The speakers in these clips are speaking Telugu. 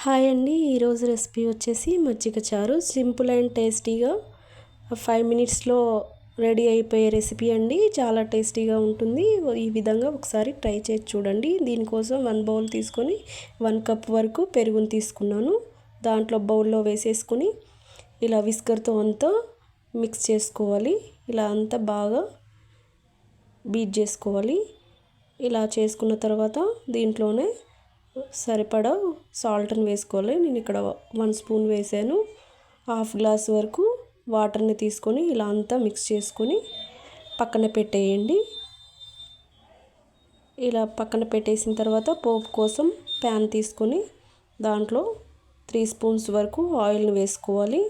హాయ్ అండి. ఈరోజు రెసిపీ వచ్చేసి మజ్జిగ చారు. సింపుల్ అండ్ టేస్టీగా 5 మినిట్స్లో రెడీ అయిపోయే రెసిపీ అండి. చాలా టేస్టీగా ఉంటుంది. ఈ విధంగా ఒకసారి ట్రై చేసి చూడండి. దీనికోసం 1 బౌల్ తీసుకొని 1 కప్ వరకు పెరుగుని తీసుకున్నాను. దాంట్లో బౌల్లో వేసేసుకొని ఇలా విస్కర్తో అంతా మిక్స్ చేసుకోవాలి. ఇలా అంతా బాగా బీట్ చేసుకోవాలి. ఇలా చేసుకున్న తర్వాత దీంట్లోనే సరిపడా సాల్ట్ని వేసుకోవాలి. నేను ఇక్కడ 1 స్పూన్ వేసాను. హాఫ్ గ్లాస్ వరకు వాటర్ని తీసుకొని ఇలా అంతా మిక్స్ చేసుకొని పక్కన పెట్టేయండి. ఇలా పక్కన పెట్టేసిన తర్వాత పోపు కోసం ప్యాన్ తీసుకొని దాంట్లో 3 స్పూన్స్ వరకు ఆయిల్ని వేసుకోవాలి.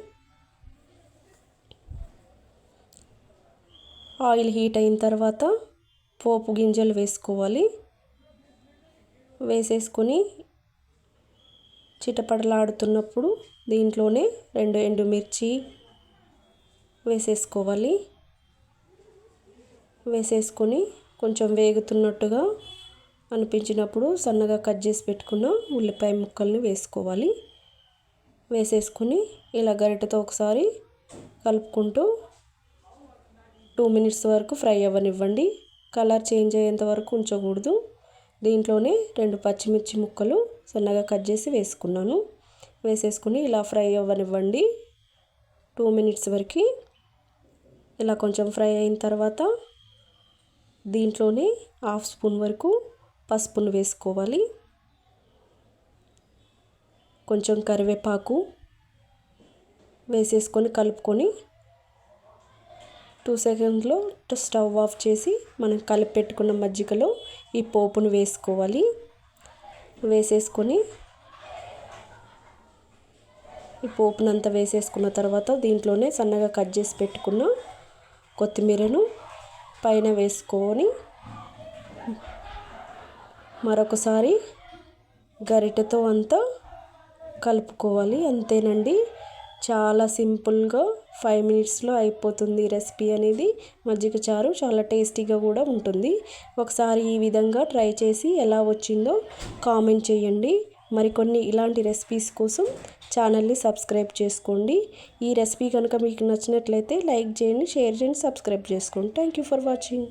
ఆయిల్ హీట్ అయిన తర్వాత పోపు గింజలు వేసుకోవాలి. వేసేసుకొని చిటపటలాడుతున్నప్పుడు దీంట్లోనే 2 ఎండుమిర్చి వేసేసుకోవాలి. వేసేసుకొని కొంచెం వేగుతున్నట్టుగా అనిపించినప్పుడు సన్నగా కట్ చేసి పెట్టుకున్న ఉల్లిపాయ ముక్కల్ని వేసుకోవాలి. వేసేసుకొని ఇలా గరిటెతో ఒకసారి కలుపుకుంటూ 2 మినిట్స్ వరకు ఫ్రై అవ్వనివ్వండి. కలర్ చేంజ్ అయ్యేంత వరకు ఉంచకూడదు. దీంట్లోనే 2 పచ్చిమిర్చి ముక్కలు సన్నగా కట్ చేసి వేసుకున్నాను. వేసేసుకుని ఇలా ఫ్రై అవ్వనివ్వండి 2 మినిట్స్ వరకు. ఇలా కొంచెం ఫ్రై అయిన తర్వాత దీంట్లోనే హాఫ్ స్పూన్ వరకు పసుపును వేసుకోవాలి. కొంచెం కరివేపాకు వేసేసుకొని కలుపుకొని 2 సెకండ్స్లో స్టవ్ ఆఫ్ చేసి మనం కలిపి పెట్టుకున్న మజ్జిగలో ఈ పోపును వేసుకోవాలి. వేసేసుకొని ఈ పోపునంతా వేసేసుకున్న తర్వాత దీంట్లోనే సన్నగా కట్ చేసి పెట్టుకున్న కొత్తిమీరను పైన వేసుకొని మరొకసారి గరిటెతో అంతా కలుపుకోవాలి. అంతేనండి, చాలా సింపుల్గా 5 మినిట్స్లో అయిపోతుంది రెసిపీ అనేది. మజ్జిగ చారు చాలా టేస్టీగా కూడా ఉంటుంది. ఒకసారి ఈ విధంగా ట్రై చేసి ఎలా వచ్చిందో కామెంట్ చేయండి. మరికొన్ని ఇలాంటి రెసిపీస్ కోసం ఛానల్ని సబ్స్క్రైబ్ చేసుకోండి. ఈ రెసిపీ కనుక మీకు నచ్చినట్లయితే లైక్ చేయండి, షేర్ చేయండి, సబ్స్క్రైబ్ చేసుకోండి. Thank you for watching.